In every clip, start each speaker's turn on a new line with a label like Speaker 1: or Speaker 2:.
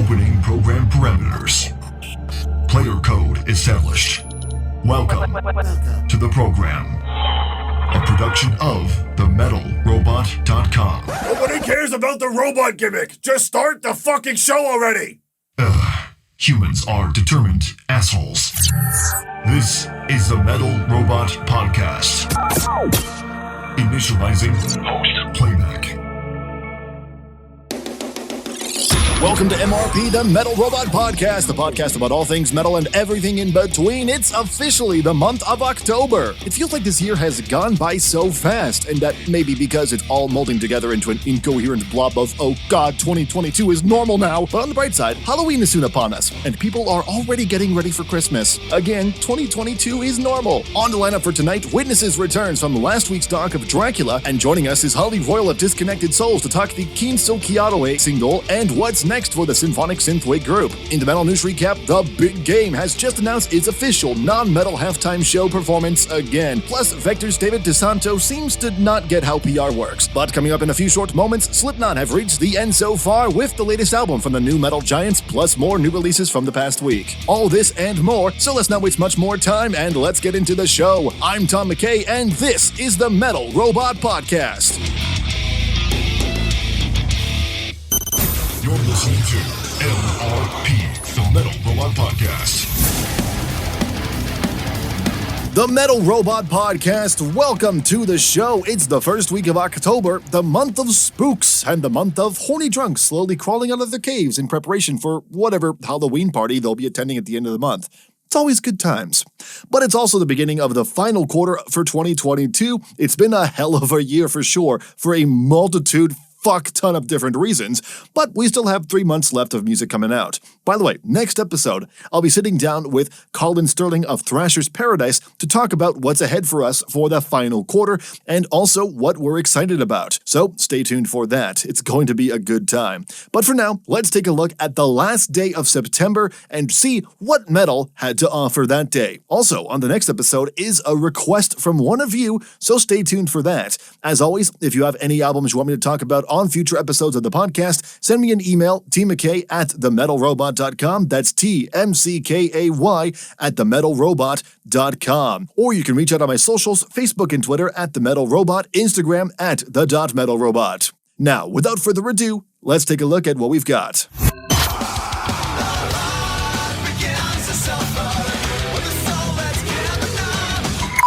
Speaker 1: Opening program parameters. Player code established. Welcome to the program. A production of themetalrobot.com.
Speaker 2: Nobody cares about the robot gimmick. Just start the fucking show already.
Speaker 1: Humans are determined assholes. This is the Metal Robot Podcast. Initializing host playback.
Speaker 3: Welcome to MRP, the Metal Robot Podcast, the podcast about all things metal and everything in between. It's officially the month of October. It feels like this year has gone by so fast, and that may be because it's all molding together into an incoherent blob of, oh god, 2022 is normal now. But on the bright side, Halloween is soon upon us, and people are already getting ready for Christmas. Again, 2022 is normal. On the lineup for tonight, Witnesses returns from last week's talk of Dracula, and joining us is Royle of Disconnected Souls to talk the Kintsukoroi single and what's next for the Symphonic Synthwave group. In the Metal News Recap, The Big Game has just announced its official non-metal halftime show performance again. Plus, Vektor David DiSanto seems to not get how PR works. But coming up in a few short moments, Slipknot have reached the end so far with the latest album from the new metal giants, plus more new releases from the past week. All this and more, so let's not waste much more time and let's get into the show. I'm Tom McKay, and this is the Metal Robot Podcast.
Speaker 1: You're listening to MRP, the Metal Robot Podcast.
Speaker 3: The Metal Robot Podcast, welcome to the show. It's the first week of October, the month of spooks, and the month of horny drunks slowly crawling out of their caves in preparation for whatever Halloween party they'll be attending at the end of the month. It's always good times. But it's also the beginning of the final quarter for 2022. It's been a hell of a year for sure, for a multitude fuck ton of different reasons, but we still have 3 months left of music coming out. By the way, next episode, I'll be sitting down with Colin Sterling of Thrasher's Paradise to talk about what's ahead for us for the final quarter and also what we're excited about. So stay tuned for that. It's going to be a good time. But for now, let's take a look at the last day of September and see what metal had to offer that day. Also, on the next episode is a request from one of you, so stay tuned for that. As always, if you have any albums you want me to talk about on future episodes of the podcast, send me an email, tmckay@themetalrobot.com. That's TMCKAY@themetalrobot.com. Or you can reach out on my socials, Facebook and Twitter @themetalrobot, Instagram @the.metalrobot. Now, without further ado, let's take a look at what we've got.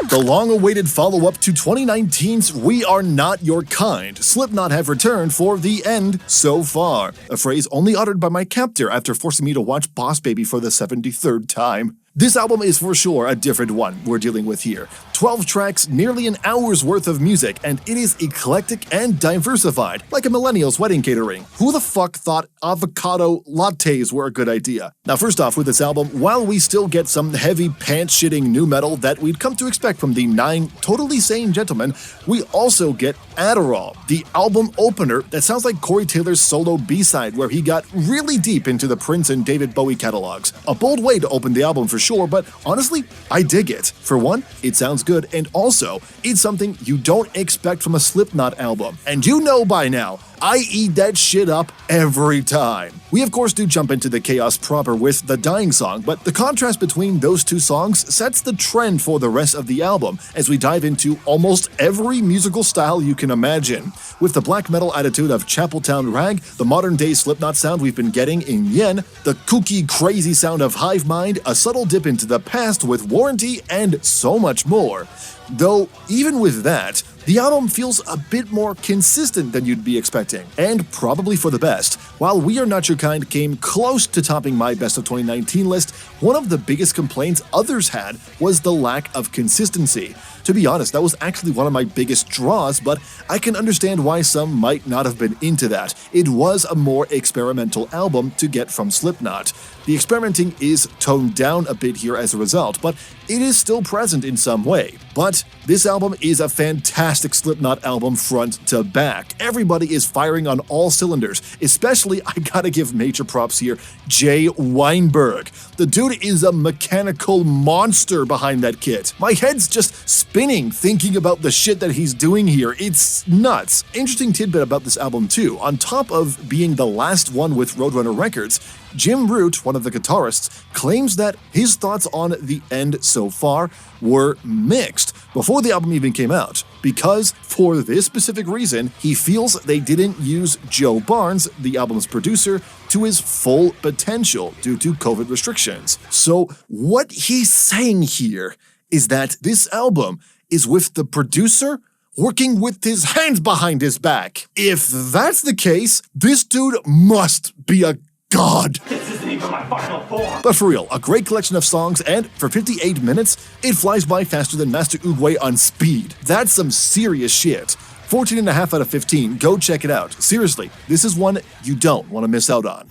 Speaker 3: The long-awaited follow-up to 2019's We Are Not Your Kind, Slipknot have returned for the end so far, a phrase only uttered by my captor after forcing me to watch Boss Baby for the 73rd time. This album is for sure a different one we're dealing with here. 12 tracks, nearly an hour's worth of music, and it is eclectic and diversified, like a millennial's wedding catering. Who the fuck thought avocado lattes were a good idea? Now first off with this album, while we still get some heavy pants-shitting new metal that we'd come to expect from the 9 totally sane gentlemen, we also get Adderall, the album opener that sounds like Corey Taylor's solo B-side where he got really deep into the Prince and David Bowie catalogs. A bold way to open the album for sure, but honestly, I dig it. For one, it sounds good, and also, it's something you don't expect from a Slipknot album. And you know by now, I eat that shit up every time. We of course do jump into the chaos proper with The Dying Song, but the contrast between those two songs sets the trend for the rest of the album as we dive into almost every musical style you can imagine. With the black metal attitude of Chapeltown Rag, the modern day Slipknot sound we've been getting in Yen, the kooky crazy sound of Hive Mind, a subtle dip into the past with Warranty, and so much more. Though, even with that, the album feels a bit more consistent than you'd be expecting, and probably for the best. While We Are Not Your Kind came close to topping my Best of 2019 list, one of the biggest complaints others had was the lack of consistency. To be honest, that was actually one of my biggest draws, but I can understand why some might not have been into that. It was a more experimental album to get from Slipknot. The experimenting is toned down a bit here as a result, but it is still present in some way. But this album is a fantastic Slipknot album front to back. Everybody is firing on all cylinders, especially, I gotta give major props here, Jay Weinberg. The dude is a mechanical monster behind that kit. My head's just spinning thinking about the shit that he's doing here. It's nuts. Interesting tidbit about this album too. On top of being the last one with Roadrunner Records, Jim Root, one of the guitarists, claims that his thoughts on the end so far were mixed before the album even came out, because for this specific reason, he feels they didn't use Joe Barnes, the album's producer, to his full potential due to COVID restrictions. So what he's saying here is that this album is with the producer working with his hands behind his back. If that's the case, this dude must be a god.
Speaker 4: This isn't even my final form.
Speaker 3: But for real, a great collection of songs, and for 58 minutes, it flies by faster than Master Oogway on speed. That's some serious shit. 14.5 out of 15, go check it out. Seriously, this is one you don't want to miss out on.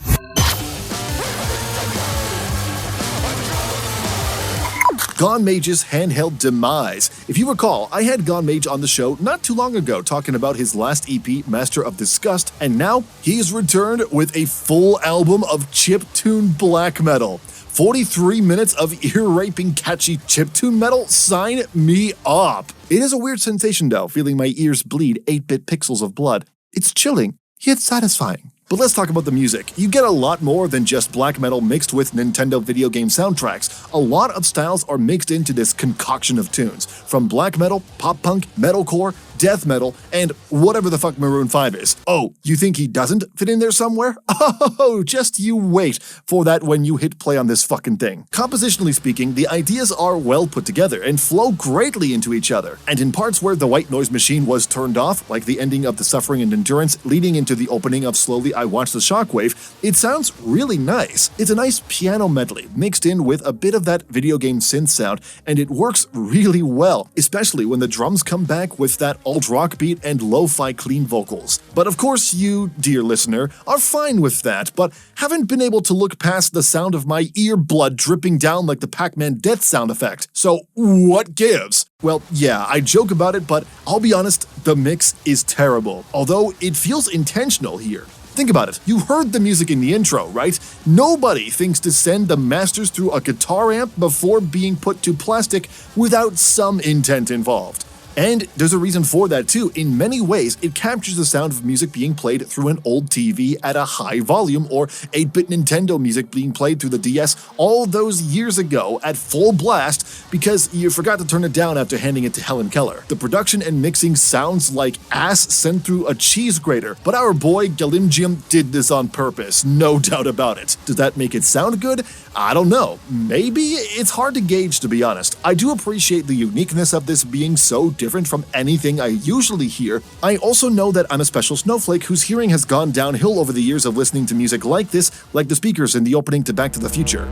Speaker 3: Gone Mage's handheld demise. If you recall, I had Gone Mage on the show not too long ago talking about his last EP, Master of Disgust, and now he's returned with a full album of chiptune black metal. 43 minutes of ear-raping catchy chiptune metal? Sign me up! It is a weird sensation though, feeling my ears bleed 8-bit pixels of blood. It's chilling, yet satisfying. But let's talk about the music. You get a lot more than just black metal mixed with Nintendo video game soundtracks. A lot of styles are mixed into this concoction of tunes, from black metal, pop punk, metalcore, death metal, and whatever the fuck Maroon 5 is. Oh, you think he doesn't fit in there somewhere? Oh, just you wait for that when you hit play on this fucking thing. Compositionally speaking, the ideas are well put together and flow greatly into each other. And in parts where the white noise machine was turned off, like the ending of The Suffering and Endurance leading into the opening of Slowly I Watch the Shockwave, it sounds really nice. It's a nice piano medley mixed in with a bit of that video game synth sound, and it works really well, especially when the drums come back with that alt-rock beat and lo-fi clean vocals. But of course you, dear listener, are fine with that, but haven't been able to look past the sound of my ear blood dripping down like the Pac-Man death sound effect. So what gives? Well, yeah, I joke about it, but I'll be honest, the mix is terrible, although it feels intentional here. Think about it, you heard the music in the intro, right? Nobody thinks to send the masters through a guitar amp before being put to plastic without some intent involved. And there's a reason for that too. In many ways, it captures the sound of music being played through an old TV at a high volume, or 8-bit Nintendo music being played through the DS all those years ago at full blast because you forgot to turn it down after handing it to Helen Keller. The production and mixing sounds like ass sent through a cheese grater, but our boy Galimjian did this on purpose, no doubt about it. Does that make it sound good? I don't know. Maybe? It's hard to gauge, to be honest. I do appreciate the uniqueness of this being so different from anything I usually hear. I also know that I'm a special snowflake whose hearing has gone downhill over the years of listening to music like this, like the speakers in the opening to Back to the Future.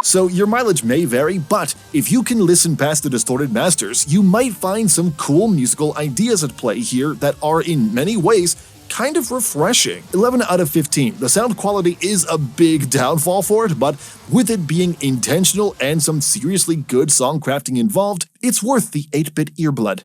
Speaker 3: So your mileage may vary, but if you can listen past the distorted masters, you might find some cool musical ideas at play here that are in many ways kind of refreshing. 11 out of 15. The sound quality is a big downfall for it, but with it being intentional and some seriously good song crafting involved, it's worth the 8-bit earblood.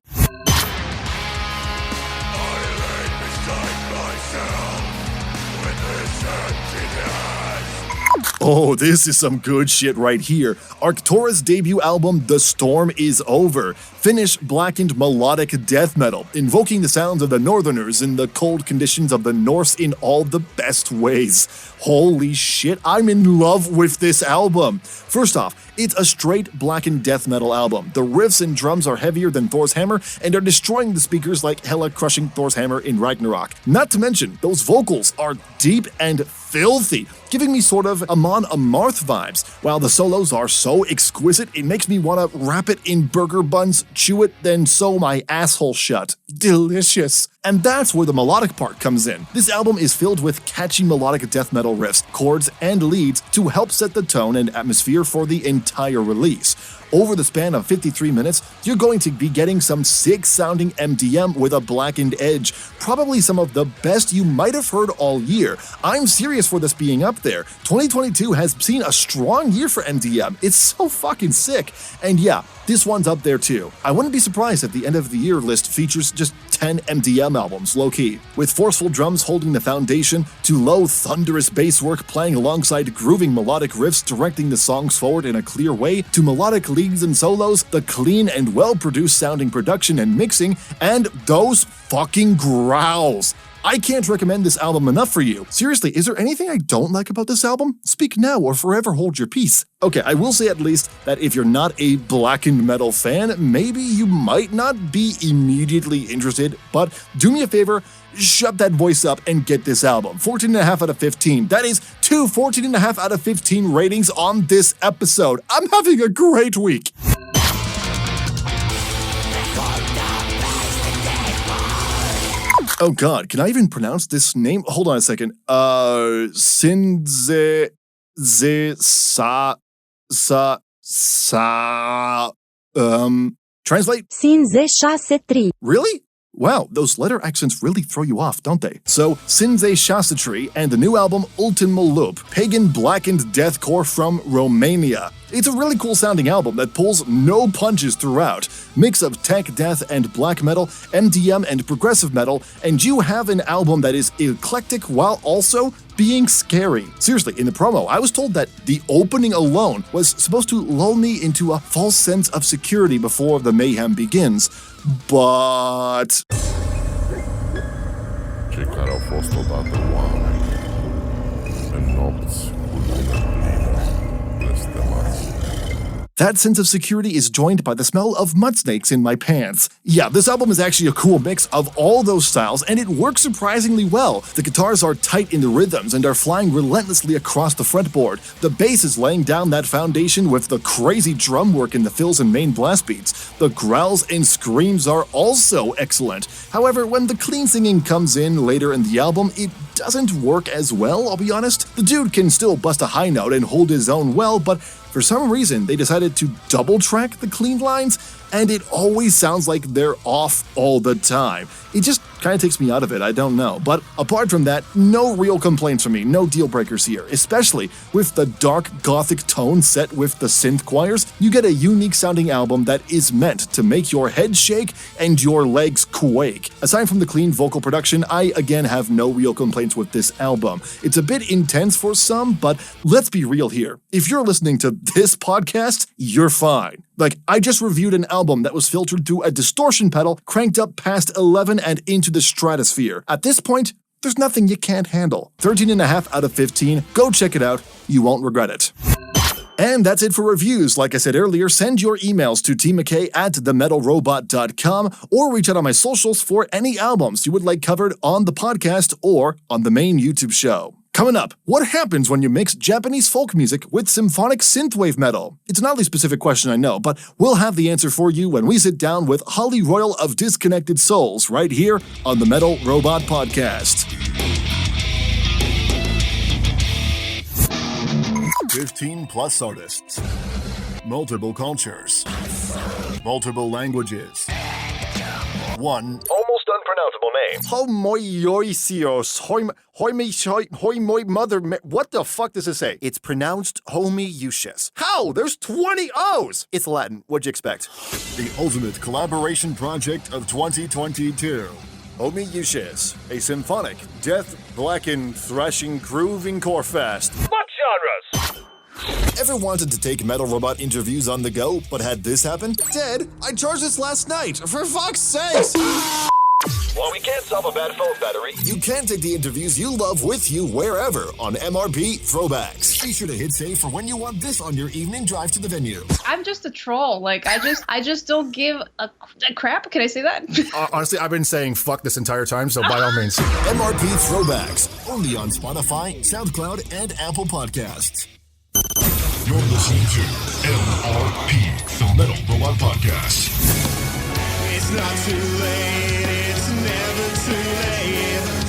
Speaker 3: Oh, this is some good shit right here. Arctura's debut album, The Storm Is Over. Finnish blackened melodic death metal, invoking the sounds of the Northerners in the cold conditions of the Norse in all the best ways. Holy shit, I'm in love with this album. First off, it's a straight blackened death metal album. The riffs and drums are heavier than Thor's hammer and are destroying the speakers like Hela crushing Thor's hammer in Ragnarok. Not to mention, those vocals are deep and filthy, giving me sort of Amon Amarth vibes. While the solos are so exquisite, it makes me want to wrap it in burger buns, chew it, then sew my asshole shut. Delicious. And that's where the melodic part comes in. This album is filled with catchy melodic death metal riffs, chords, and leads to help set the tone and atmosphere for the entire release. Over the span of 53 minutes, you're going to be getting some sick-sounding MDM with a blackened edge. Probably some of the best you might have heard all year. I'm serious for this being up there. 2022 has seen a strong year for MDM. It's so fucking sick. And yeah, this one's up there too. I wouldn't be surprised if the end of the year list features just 10 MDM albums, low-key. With forceful drums holding the foundation, to low, thunderous bass work playing alongside grooving melodic riffs directing the songs forward in a clear way, to melodic leads and solos, the clean and well-produced sounding production and mixing, and those fucking growls. I can't recommend this album enough for you. Seriously, is there anything I don't like about this album? Speak now or forever hold your peace. Okay, I will say at least that if you're not a blackened metal fan, maybe you might not be immediately interested, but do me a favor, shut that voice up and get this album. 14.5 out of 15. That is 2 14.5 out of 15 ratings on this episode. I'm having a great week. Oh god, can I even pronounce this name? Hold on a second. Translate? Really? Wow, those letter accents really throw you off, don't they? So, Sinze Shasatri and the new album Ultima Loop, pagan blackened deathcore from Romania. It's a really cool sounding album that pulls no punches throughout. Mix of tech death and black metal, MDM and progressive metal, and you have an album that is eclectic while also being scary. Seriously, in the promo, I was told that the opening alone was supposed to lull me into a false sense of security before the mayhem begins. But... that sense of security is joined by the smell of mud snakes in my pants. Yeah, this album is actually a cool mix of all those styles, and it works surprisingly well. The guitars are tight in the rhythms and are flying relentlessly across the fretboard. The bass is laying down that foundation with the crazy drum work in the fills and main blast beats. The growls and screams are also excellent. However, when the clean singing comes in later in the album, it doesn't work as well, I'll be honest. The dude can still bust a high note and hold his own well, but for some reason, they decided to double-track the clean lines, and it always sounds like they're off all the time. It just kind of takes me out of it, I don't know. But apart from that, no real complaints from me, no deal breakers here. Especially with the dark gothic tone set with the synth choirs, you get a unique sounding album that is meant to make your head shake and your legs quake. Aside from the clean vocal production, I again have no real complaints with this album. It's a bit intense for some, but let's be real here. If you're listening to this podcast, you're fine. Like, I just reviewed an album that was filtered through a distortion pedal cranked up past 11 and into the stratosphere. At this point, there's nothing you can't handle. 13.5 out of 15. Go check it out. You won't regret it. And that's it for reviews. Like I said earlier, send your emails to tmckay@themetalrobot.com or reach out on my socials for any albums you would like covered on the podcast or on the main YouTube show. Coming up, what happens when you mix Japanese folk music with symphonic synthwave metal? It's an oddly specific question, I know, but we'll have the answer for you when we sit down with Holly Royle of Disconnected Souls right here on the Metal Robot Podcast.
Speaker 1: 15 plus artists, multiple cultures, multiple languages, one almost unpronounceable name.
Speaker 3: What the fuck does it say? It's pronounced Homoiousios. How? There's 20 O's! It's Latin. What'd you expect?
Speaker 1: The ultimate collaboration project of 2022.
Speaker 3: Homoiousios, a symphonic, death, blackened, thrashing, grooving core fest.
Speaker 4: What genres?
Speaker 3: Ever wanted to take Metal Robot interviews on the go, but had this happen? Dad, I charged this last night. For fuck's sakes!
Speaker 1: While we can't solve a bad phone battery,
Speaker 3: You can take the interviews you love with you wherever on MRP Throwbacks.
Speaker 1: be sure to hit save for when you want this on your evening drive to the venue.
Speaker 5: I'm just a troll. Like, I just don't give a crap. Can I say that?
Speaker 3: Honestly, I've been saying fuck this entire time, so by all means.
Speaker 1: MRP Throwbacks, only on Spotify, SoundCloud, and Apple Podcasts. You're listening to MRP, the Metal Robot Podcast.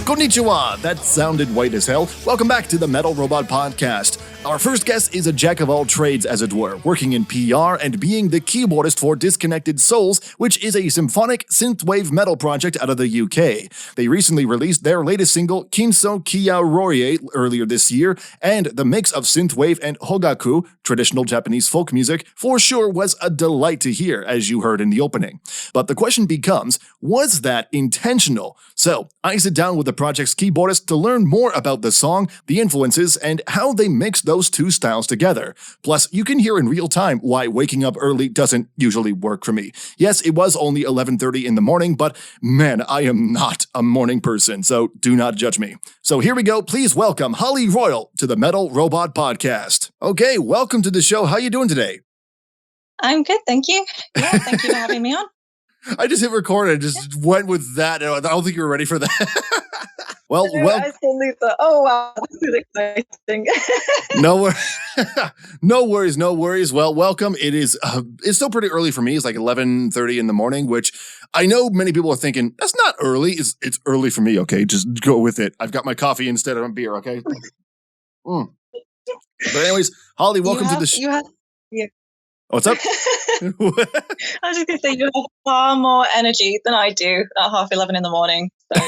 Speaker 3: Konnichiwa! That sounded white as hell. Welcome back to the Metal Robot Podcast. Our first guest is a jack of all trades, as it were, working in PR and being the keyboardist for Disconnected Souls, which is a symphonic synthwave metal project out of the UK. They recently released their latest single, Kintsukoroi, earlier this year, and the mix of synthwave and Hōgaku, traditional Japanese folk music, for sure was a delight to hear, as you heard in the opening. But the question becomes, was that intentional? So, I sit down with the project's keyboardist to learn more about the song, the influences, and how they mix those two styles together. Plus, you can hear in real time why waking up early doesn't usually work for me. Yes, it was only 11:30 in the morning, but man, I am not a morning person, so do not judge me. So here we go. Please welcome Holly Royle to the Metal Robot Podcast. Okay, welcome to the show. How you doing today?
Speaker 6: I'm good, thank you. Yeah, thank you for having me on.
Speaker 3: I just hit record and just went with that. I don't think you were ready for that. Well,
Speaker 6: I suddenly thought, oh wow, this is exciting.
Speaker 3: No worries. Well, welcome. It is, it's still pretty early for me. It's like 11:30 in the morning, which I know many people are thinking, that's not early. It's early for me, okay? Just go with it. I've got my coffee instead of a beer, okay? But anyways, Holly, welcome to the show. What's up?
Speaker 6: I was just going to say, you have far more energy than I do at 11:30 in the morning. So.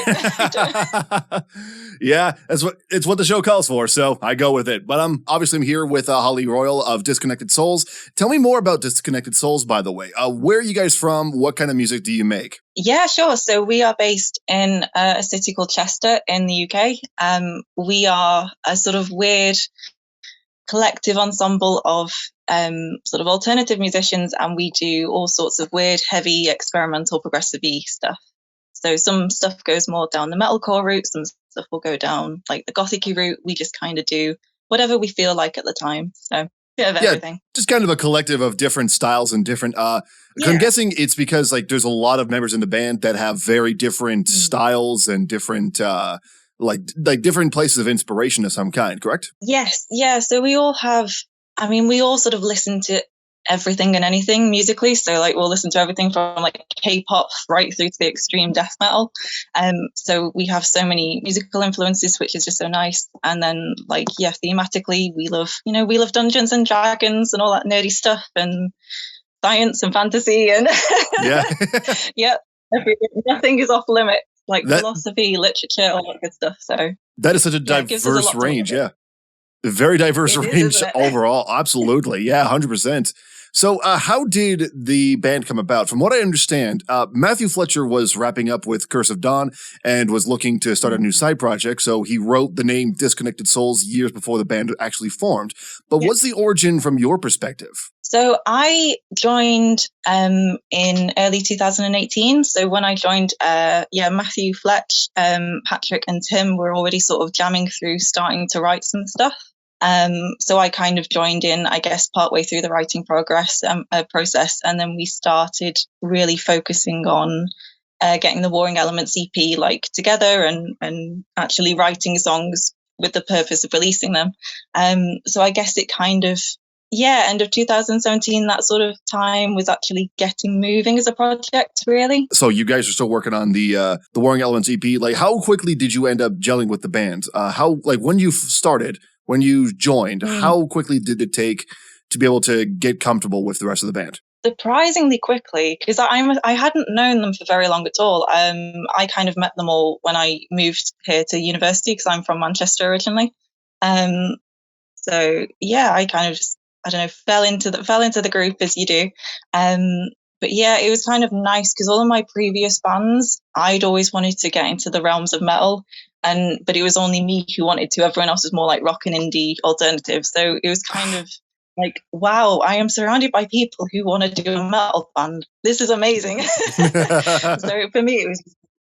Speaker 3: Yeah, it's what the show calls for, so I go with it. But I'm here with Holly Royle of Disconnected Souls. Tell me more about Disconnected Souls, by the way. Where are you guys from? What kind of music do you make?
Speaker 6: Yeah, sure. So we are based in a city called Chester in the UK. We are a sort of weird collective ensemble of sort of alternative musicians, and we do all sorts of weird, heavy, experimental, progressive-y stuff. So some stuff goes more down the metalcore route, some stuff will go down like the gothic-y route. We just kind of do whatever we feel like at the time. So bit of everything.
Speaker 3: Just kind of a collective of different styles and different I'm guessing it's because like there's a lot of members in the band that have very different styles and different like different places of inspiration of some kind, correct?
Speaker 6: Yes. Yeah. So we all sort of listen to everything and anything musically. So like we'll listen to everything from like K-pop right through to the extreme death metal. So we have so many musical influences, which is just so nice. And then like, yeah, thematically we love Dungeons and Dragons and all that nerdy stuff and science and fantasy and yeah, everything. Nothing is off limits. Like philosophy, literature, all that good stuff. So
Speaker 3: that is such a diverse range, yeah. Very diverse range overall. Absolutely. Yeah, 100%. So how did the band come about? From what I understand, Matthew Fletcher was wrapping up with Curse of Dawn and was looking to start a new side project. So he wrote the name Disconnected Souls years before the band actually formed. But what's the origin from your perspective?
Speaker 6: So I joined in early 2018. So when I joined, Matthew Fletch, Patrick and Tim were already sort of jamming through, starting to write some stuff. So I kind of joined in, I guess, partway through the writing process. And then we started really focusing on getting the Warring Elements EP like together and actually writing songs with the purpose of releasing them. So I guess it kind of, end of 2017, that sort of time was actually getting moving as a project, really.
Speaker 3: So you guys are still working on the Warring Elements EP. Like, how quickly did you end up gelling with the band? When you started, when you joined, how quickly did it take to be able to get comfortable with the rest of the band?
Speaker 6: Surprisingly quickly, because I hadn't known them for very long at all. I kind of met them all when I moved here to university because I'm from Manchester originally. So yeah, I kind of just, I don't know, fell into the group as you do. But yeah, it was kind of nice because all of my previous bands, I'd always wanted to get into the realms of metal, but it was only me who wanted to. Everyone else was more like rock and indie alternative. So it was kind of like, wow, I am surrounded by people who want to do a metal band. This is amazing. So for me, it was,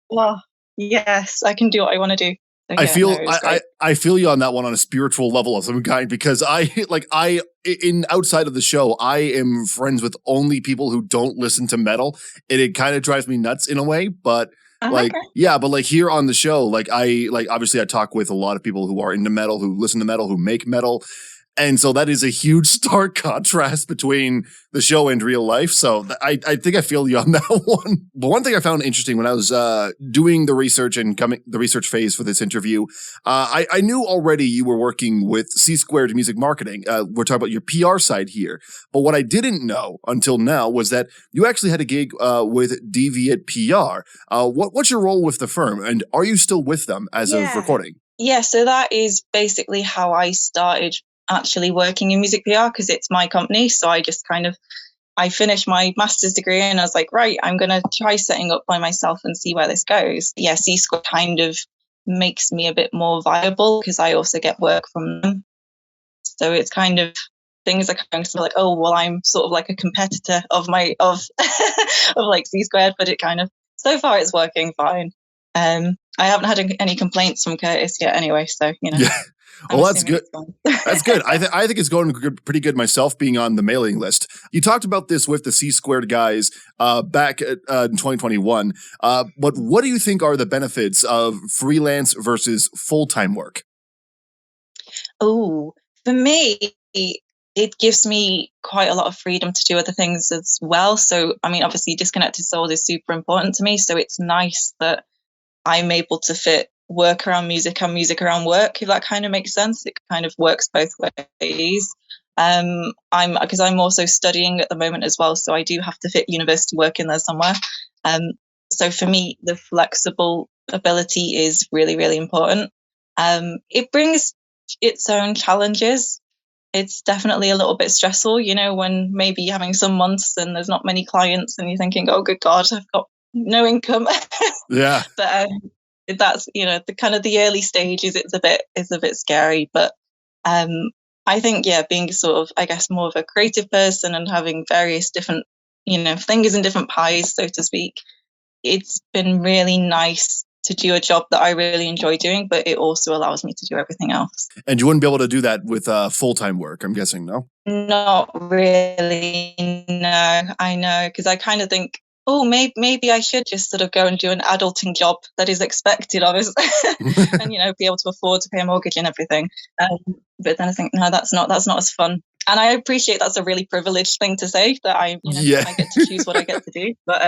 Speaker 6: well, yes, I can do what I want to do. So, yeah,
Speaker 3: I feel you on that one on a spiritual level of some kind, because in outside of the show, I am friends with only people who don't listen to metal, and it kind of drives me nuts in a way. But here on the show, obviously I talk with a lot of people who are into metal, who listen to metal, who make metal. And so that is a huge stark contrast between the show and real life. So I think I feel you on that one. But one thing I found interesting when I was doing the research and the research phase for this interview, I knew already you were working with C Squared Music Marketing. We're talking about your PR side here. But what I didn't know until now was that you actually had a gig with Deviate PR. What's your role with the firm? And are you still with them as of recording?
Speaker 6: Yeah, so that is basically how I started actually working in music PR, because it's my company. So I finished my master's degree and I was like, right, I'm going to try setting up by myself and see where this goes. Yeah, C-Square kind of makes me a bit more viable because I also get work from them. So it's kind of, things are kind of like, oh, well, I'm sort of like a competitor of of like C-Squared, but it kind of, so far it's working fine. I haven't had any complaints from Curtis yet anyway, so, you know.
Speaker 3: Yeah. Well, that's good. That's good. I think it's going pretty good myself being on the mailing list. You talked about this with the C Squared guys back in 2021. But what do you think are the benefits of freelance versus full-time work?
Speaker 6: Oh, for me, it gives me quite a lot of freedom to do other things as well. So, I mean, obviously, Disconnected Souls is super important to me. So it's nice that I'm able to fit work around music and music around work, if that kind of makes sense. It kind of works both ways. Because I'm also studying at the moment as well, so I do have to fit university work in there somewhere. So for me, the flexible ability is really, really important. It brings its own challenges. It's definitely a little bit stressful, you know, when maybe you're having some months and there's not many clients and you're thinking, oh, good God, I've got no income.
Speaker 3: Yeah.
Speaker 6: But that's, you know, the kind of the early stages, it's a bit scary. But I think, yeah, being sort of, I guess, more of a creative person and having various different, you know, fingers in different pies, so to speak, it's been really nice to do a job that I really enjoy doing, but it also allows me to do everything else.
Speaker 3: And you wouldn't be able to do that with full-time work, I'm guessing, no?
Speaker 6: Not really, no. I know, because I kind of think, oh, maybe I should just sort of go and do an adulting job that is expected of us, and, you know, be able to afford to pay a mortgage and everything. But then I think, no, that's not as fun. And I appreciate that's a really privileged thing to say, that I get to choose what I get to do. But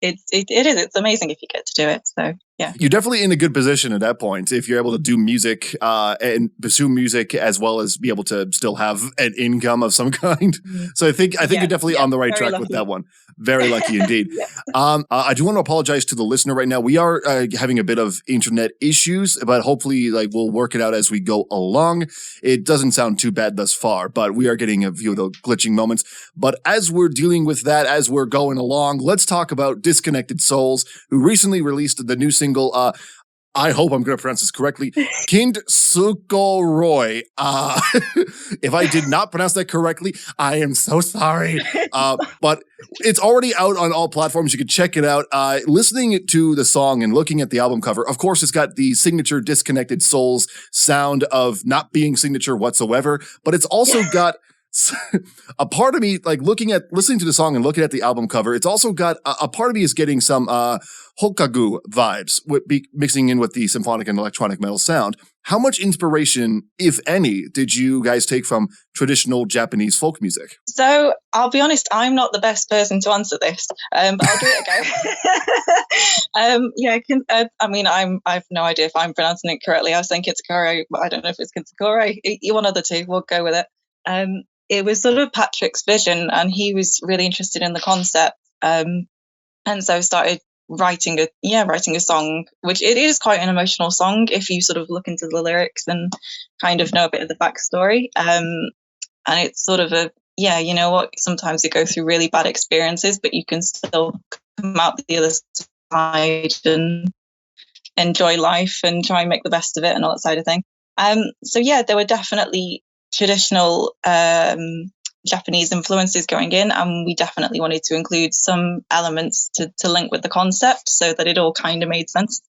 Speaker 6: it's amazing if you get to do it. So yeah,
Speaker 3: you're definitely in a good position at that point if you're able to do music and pursue music as well as be able to still have an income of some kind. So I think you're definitely on the right track with that one. Very lucky indeed. I do want to apologize to the listener right now. We are having a bit of internet issues, but hopefully we'll work it out as we go along. It doesn't sound too bad thus far, but we are getting a few of the glitching moments. But as we're dealing with that, as we're going along, let's talk about Disconnected Souls, who recently released the new single, I hope I'm going to pronounce this correctly, Kintsukoroi. If I did not pronounce that correctly, I am so sorry. But it's already out on all platforms. You can check it out. Listening to the song and looking at the album cover, of course, it's got the signature Disconnected Souls sound of not being signature whatsoever, but it's also got a part of me, listening to the song and looking at the album cover, it's also got a part of me is getting some Hōgaku vibes, mixing in with the symphonic and electronic metal sound. How much inspiration, if any, did you guys take from traditional Japanese folk music?
Speaker 6: So I'll be honest, I'm not the best person to answer this, but I'll give it a go. I've no idea if I'm pronouncing it correctly. I was saying Kintsukoroi, but I don't know if it's Kintsukoroi. One of the two, we'll go with it. It was sort of Patrick's vision, and he was really interested in the concept. And so I started writing a song, which it is quite an emotional song if you sort of look into the lyrics and kind of know a bit of the backstory. And it's sort of you know what, sometimes you go through really bad experiences, but you can still come out the other side and enjoy life and try and make the best of it and all that side of thing. So yeah, there were definitely traditional Japanese influences going in, and we definitely wanted to include some elements to link with the concept so that it all kind of made sense.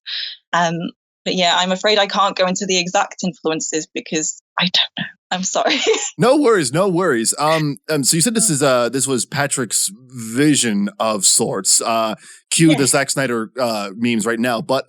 Speaker 6: But yeah, I'm afraid I can't go into the exact influences because I don't know. I'm sorry.
Speaker 3: No worries. So you said this was Patrick's vision of sorts. Cue the Zack Snyder memes right now. But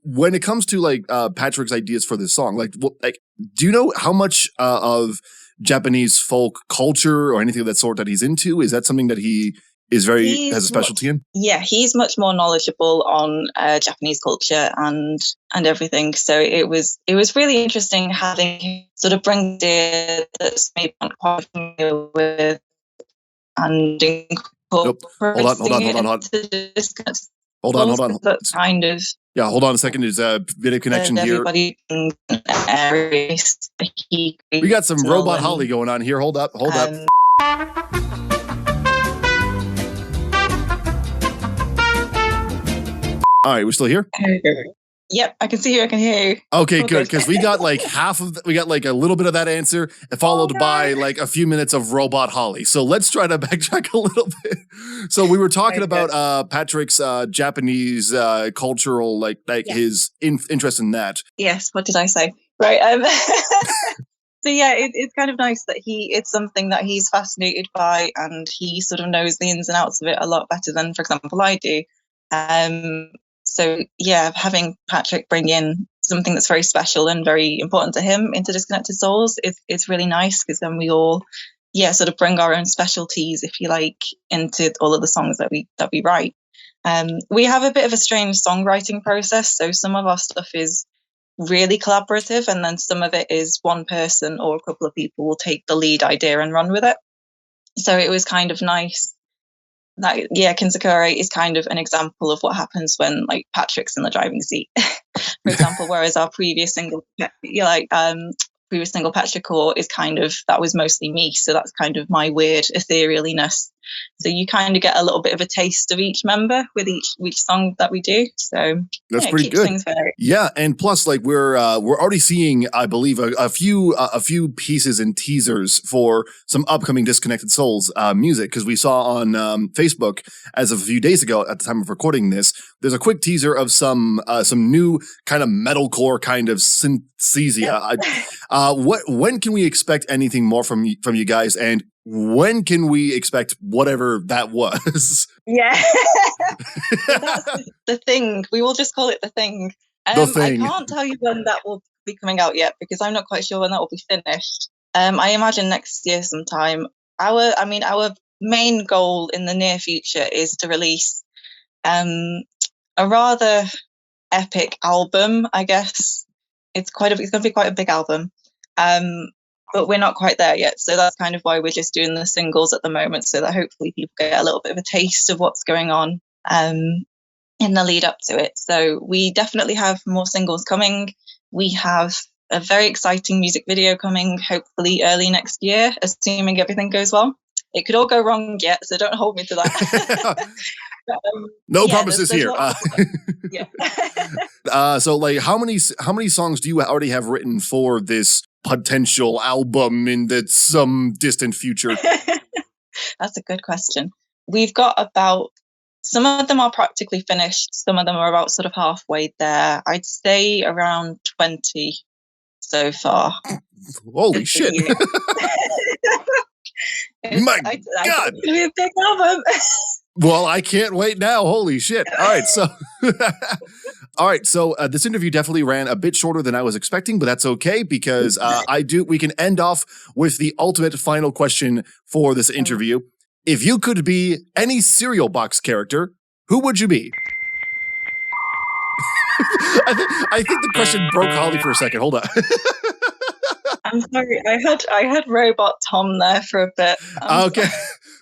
Speaker 3: when it comes to Patrick's ideas for this song, do you know how much of Japanese folk culture or anything of that sort that he's into? Is that something that he is has a specialty in?
Speaker 6: Yeah, he's much more knowledgeable on Japanese culture and everything. So it was really interesting having him sort of bring the that's maybe not quite familiar with and
Speaker 3: Nope. Hold on. Hold on.
Speaker 6: That's kind of
Speaker 3: yeah. Hold on a second. There's a bit of connection here.
Speaker 6: Everybody in areas
Speaker 3: we got some robot Holly going on here. Hold up. All right, we're still here?
Speaker 6: Yep, I can see you. I can hear you.
Speaker 3: Okay, good, because we got like we got like a little bit of that answer, followed by like a few minutes of Robot Holly. So let's try to backtrack a little bit. So we were talking about Patrick's Japanese cultural, like his interest in that.
Speaker 6: Yes, what did I say? Right. So yeah, it's kind of nice that it's something that he's fascinated by, and he sort of knows the ins and outs of it a lot better than, for example, I do. So yeah, having Patrick bring in something that's very special and very important to him into Disconnected Souls, it's really nice, because then we all, sort of bring our own specialties, if you like, into all of the songs that we write. We have a bit of a strange songwriting process, so some of our stuff is really collaborative, and then some of it is one person or a couple of people will take the lead idea and run with it. So it was kind of nice. That Kintsukoroi is kind of an example of what happens when like Patrick's in the driving seat, for example. Whereas our previous single, Petrichor is kind of, that was mostly me, so that's kind of my weird etherealiness. So you kind of get a little bit of a taste of each member with each song that we do. So
Speaker 3: that's pretty good. Yeah, and plus, like we're already seeing, I believe, a few pieces and teasers for some upcoming Disconnected Souls music, because we saw on Facebook as of a few days ago at the time of recording this. There's a quick teaser of some new kind of metalcore kind of synthesia. When can we expect anything more from you guys, and when can we expect whatever that was?
Speaker 6: Yeah. That's the thing. We will just call it the thing.
Speaker 3: The thing.
Speaker 6: I can't tell you when that will be coming out yet, because I'm not quite sure when that will be finished. I imagine next year sometime. Our main goal in the near future is to release a rather epic album, I guess. It's going to be quite a big album. But we're not quite there yet. So that's kind of why we're just doing the singles at the moment, so that hopefully people get a little bit of a taste of what's going on in the lead up to it. So we definitely have more singles coming. We have a very exciting music video coming, hopefully early next year, assuming everything goes well. It could all go wrong yet, so don't hold me to that.
Speaker 3: No promises here.
Speaker 6: Yeah.
Speaker 3: So like how many songs do you already have written for this potential album in some distant future?
Speaker 6: That's a good question. We've got about, some of them are practically finished, some of them are about sort of halfway there. I'd say around 20 so far.
Speaker 3: Holy shit. My God.
Speaker 6: It's going to be a big album.
Speaker 3: Well, I can't wait now. Holy shit. All right. So this interview definitely ran a bit shorter than I was expecting, but that's okay, because we can end off with the ultimate final question for this interview. If you could be any cereal box character, who would you be? I think the question broke Holly for a second. Hold on.
Speaker 6: I'm sorry. I had Robot Tom there for a bit.
Speaker 3: Okay.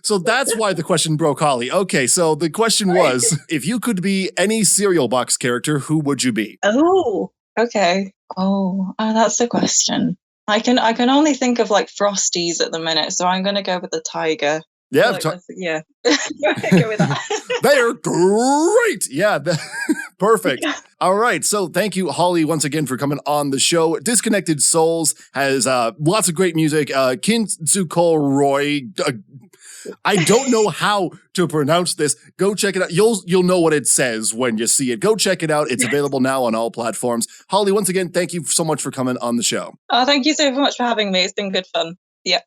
Speaker 3: So that's why the question broke Holly. Okay, so the question was, if you could be any cereal box character, who would you be?
Speaker 6: Oh, okay. Oh, that's the question. I can only think of like Frosties at the minute, so I'm going to go with the tiger.
Speaker 3: Yeah,
Speaker 6: Go with that.
Speaker 3: They're great. Yeah, perfect. All right, so thank you, Holly, once again for coming on the show. Disconnected Souls has lots of great music. Kintsukoroi. I don't know how to pronounce this. Go check it out. You'll know what it says when you see it. Go check it out. It's available now on all platforms. Holly, once again, thank you so much for coming on the show.
Speaker 6: Oh, thank you so much for having me. It's been good fun. Yeah.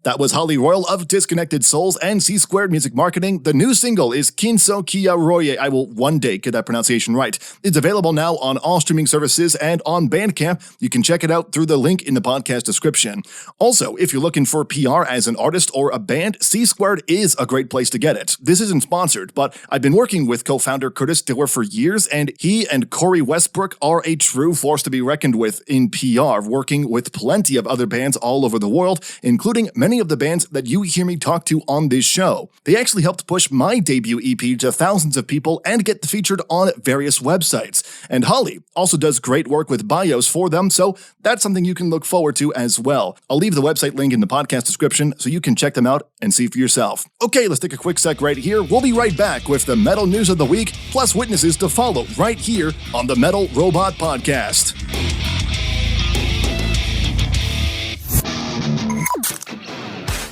Speaker 3: That was Holly Royle of Disconnected Souls and C-Squared Music Marketing. The new single is Kintsukoroi. I will one day get that pronunciation right. It's available now on all streaming services and on Bandcamp. You can check it out through the link in the podcast description. Also, if you're looking for PR as an artist or a band, C-Squared is a great place to get it. This isn't sponsored, but I've been working with co-founder Curtis Diller for years, and he and Corey Westbrook are a true force to be reckoned with in PR, working with plenty of other bands all over the world, including many of the bands that you hear me talk to on this show. They actually helped push my debut EP to thousands of people and get featured on various websites. And Holly also does great work with bios for them, so that's something you can look forward to as well. I'll leave the website link in the podcast description so you can check them out and see for yourself. Okay, let's take a quick sec right here. We'll be right back with the metal news of the week, plus witnesses to follow right here on the Metal Robot Podcast.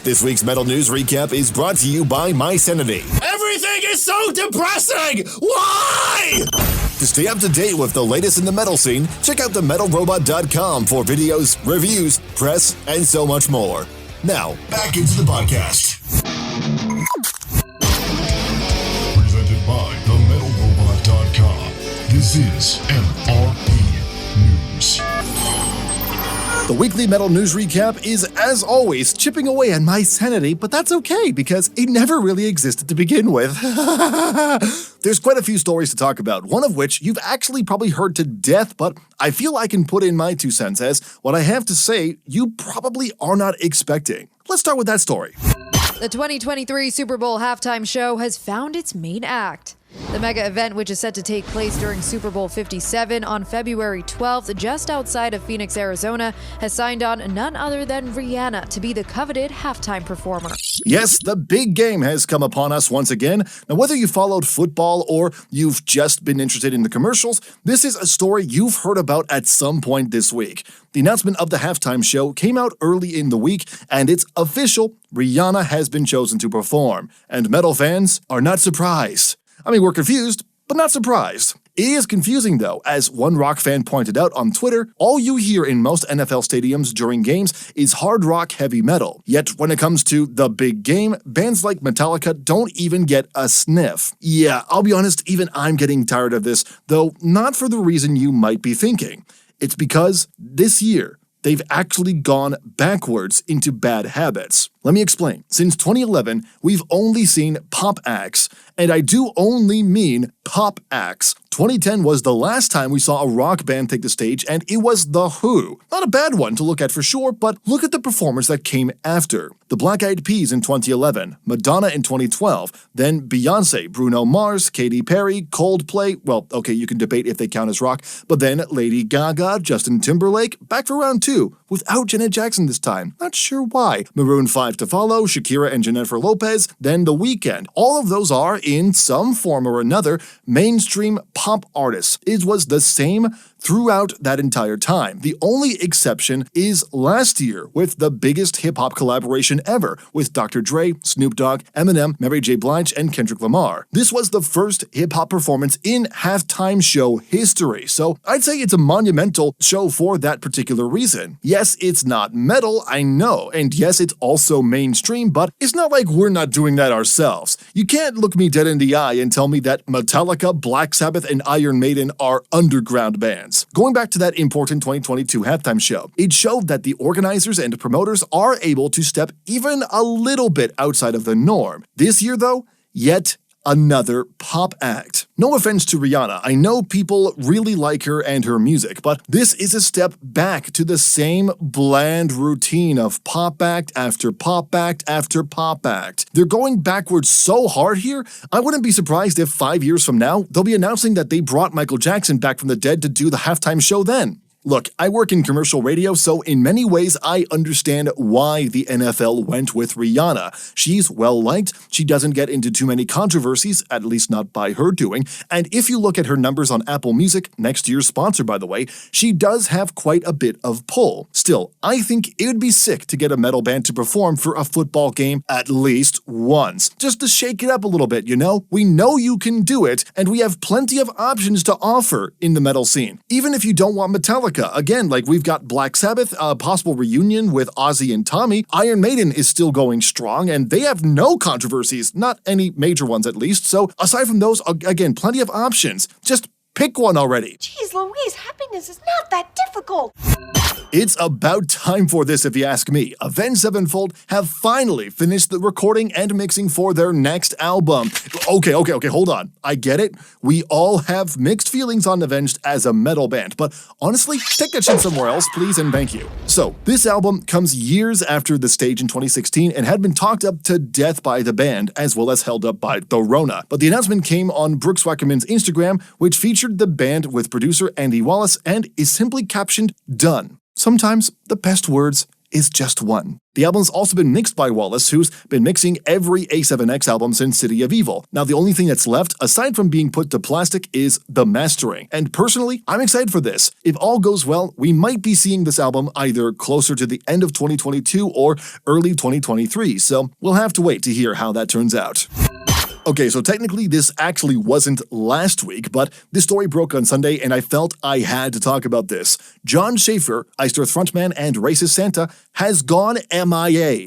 Speaker 1: This week's Metal News Recap is brought to you by My Sanity.
Speaker 2: Everything is so depressing! Why?
Speaker 1: To stay up to date with the latest in the metal scene, check out themetalrobot.com for videos, reviews, press, and so much more. Now, back into the podcast.
Speaker 7: Presented by themetalrobot.com. This is MRP News.
Speaker 3: The weekly metal news recap is, as always, chipping away at my sanity, but that's okay because it never really existed to begin with. There's quite a few stories to talk about, one of which you've actually probably heard to death, but I feel I can put in my 2 cents as what I have to say you probably are not expecting. Let's start with that story.
Speaker 8: The 2023 Super Bowl halftime show has found its main act. The mega event, which is set to take place during Super Bowl 57 on February 12th, just outside of Phoenix, Arizona, has signed on none other than Rihanna to be the coveted halftime performer.
Speaker 3: Yes, the big game has come upon us once again. Now, whether you followed football or you've just been interested in the commercials, this is a story you've heard about at some point this week. The announcement of the halftime show came out early in the week, and it's official. Rihanna has been chosen to perform, and metal fans are not surprised. I mean, we're confused, but not surprised. It is confusing, though, as one rock fan pointed out on Twitter, all you hear in most NFL stadiums during games is hard rock heavy metal. Yet when it comes to the big game, bands like Metallica don't even get a sniff. Yeah, I'll be honest, even I'm getting tired of this, though not for the reason you might be thinking. It's because this year, they've actually gone backwards into bad habits. Let me explain. Since 2011, we've only seen pop acts, and I do only mean pop acts. 2010 was the last time we saw a rock band take the stage, and it was The Who. Not a bad one to look at for sure, but look at the performers that came after. The Black Eyed Peas in 2011, Madonna in 2012, then Beyoncé, Bruno Mars, Katy Perry, Coldplay, well, okay, you can debate if they count as rock, but then Lady Gaga, Justin Timberlake, back for round 2, without Janet Jackson this time. Not sure why. Maroon 5 to follow, Shakira and Jennifer Lopez, then The Weeknd. All of those are, in some form or another, mainstream pop artists. It was the same throughout that entire time. The only exception is last year with the biggest hip-hop collaboration ever with Dr. Dre, Snoop Dogg, Eminem, Mary J. Blige, and Kendrick Lamar. This was the first hip-hop performance in halftime show history, so I'd say it's a monumental show for that particular reason. Yes, it's not metal, I know, and yes, it's also mainstream, but it's not like we're not doing that ourselves. You can't look me dead in the eye and tell me that Metallica, Black Sabbath, and Iron Maiden are underground bands. Going back to that important 2022 halftime show, it showed that the organizers and promoters are able to step even a little bit outside of the norm. This year, though, yet another pop act. No offense to Rihanna, I know people really like her and her music, but this is a step back to the same bland routine of pop act after pop act after pop act. They're going backwards so hard here, I wouldn't be surprised if 5 years from now, they'll be announcing that they brought Michael Jackson back from the dead to do the halftime show then. Look, I work in commercial radio, so in many ways I understand why the NFL went with Rihanna. She's well-liked, she doesn't get into too many controversies, at least not by her doing, and if you look at her numbers on Apple Music, next year's sponsor by the way, she does have quite a bit of pull. Still, I think it would be sick to get a metal band to perform for a football game at least once, just to shake it up a little bit, you know? We know you can do it, and we have plenty of options to offer in the metal scene. Even if you don't want Metallica Metallica. Again, like we've got Black Sabbath, a possible reunion with Ozzy and Tommy. Iron Maiden is still going strong, and they have no controversies, not any major ones at least. So aside from those, again, plenty of options. Just pick one already.
Speaker 9: Jeez Louise, happiness is not that difficult.
Speaker 3: It's about time for this, if you ask me. Avenged Sevenfold have finally finished the recording and mixing for their next album. Okay, hold on. I get it. We all have mixed feelings on Avenged as a metal band, but honestly, take that shit somewhere else, please, and thank you. So, this album comes years after the stage in 2016 and had been talked up to death by the band, as well as held up by the Rona. But the announcement came on Brooks Wackerman's Instagram, which featured the band with producer Andy Wallace and is simply captioned, "Done." Sometimes the best words is just one. The album's also been mixed by Wallace, who's been mixing every A7X album since City of Evil. Now, the only thing that's left, aside from being put to plastic, is the mastering. And personally, I'm excited for this. If all goes well, we might be seeing this album either closer to the end of 2022 or early 2023, so we'll have to wait to hear how that turns out. Okay, so technically this actually wasn't last week, but this story broke on Sunday and I felt I had to talk about this. Jon Schaffer, Iced Earth frontman and Racist Santa, has gone MIA.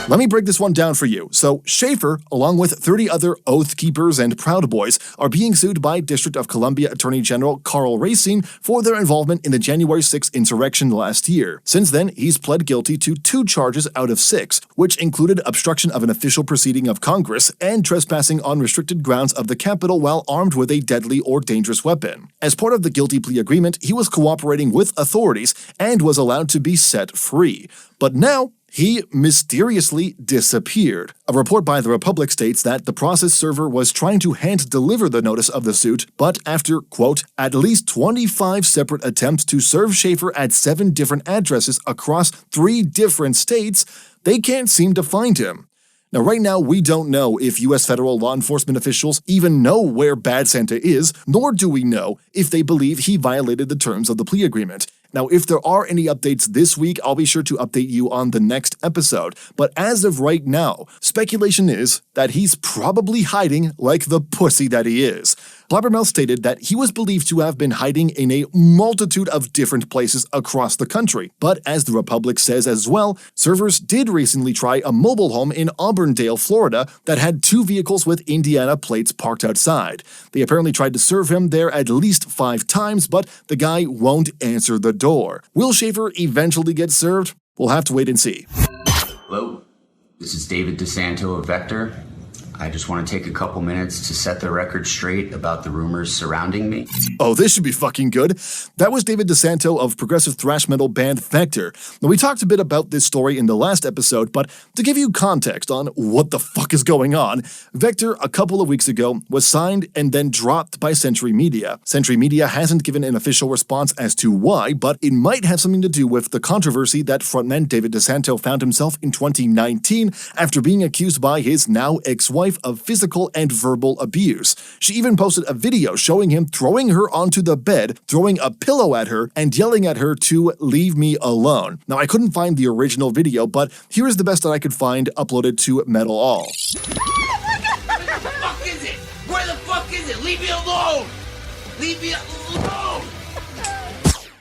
Speaker 3: Let me break this one down for you. So, Schaffer, along with 30 other Oath Keepers and Proud Boys, are being sued by District of Columbia Attorney General Karl Racine for their involvement in the January 6th insurrection last year. Since then, he's pled guilty to 2 charges out of 6, which included obstruction of an official proceeding of Congress and trespassing on restricted grounds of the Capitol while armed with a deadly or dangerous weapon. As part of the guilty plea agreement, he was cooperating with authorities and was allowed to be set free. But now, he mysteriously disappeared. A report by The Republic states that the process server was trying to hand-deliver the notice of the suit, but after, quote, at least 25 separate attempts to serve Schaffer at 7 different addresses across 3 different states, they can't seem to find him. Now, right now, we don't know if U.S. federal law enforcement officials even know where Bad Santa is, nor do we know if they believe he violated the terms of the plea agreement. Now, if there are any updates this week, I'll be sure to update you on the next episode. But as of right now, speculation is that he's probably hiding like the pussy that he is. Blabbermouth stated that he was believed to have been hiding in a multitude of different places across the country. But as The Republic says as well, servers did recently try a mobile home in Auburndale, Florida that had 2 vehicles with Indiana plates parked outside. They apparently tried to serve him there at least 5 times, but the guy won't answer the door. Will Schaffer eventually get served? We'll have to wait and see.
Speaker 10: Hello, this is David DiSanto of Vektor. I just want to take a couple minutes to set the record straight about the rumors surrounding me.
Speaker 3: Oh, this should be fucking good. That was David DiSanto of progressive thrash metal band Vektor. Now, we talked a bit about this story in the last episode, but to give you context on what the fuck is going on, Vektor, a couple of weeks ago, was signed and then dropped by Century Media. Century Media hasn't given an official response as to why, but it might have something to do with the controversy that frontman David DiSanto found himself in 2019 after being accused by his now ex-wife of physical and verbal abuse. She even posted a video showing him throwing her onto the bed, throwing a pillow at her, and yelling at her to leave me alone. Now, I couldn't find the original video, but here is the best that I could find uploaded to Metal All.
Speaker 11: Where the fuck is it? Where the fuck is it? Leave me alone! Leave me alone!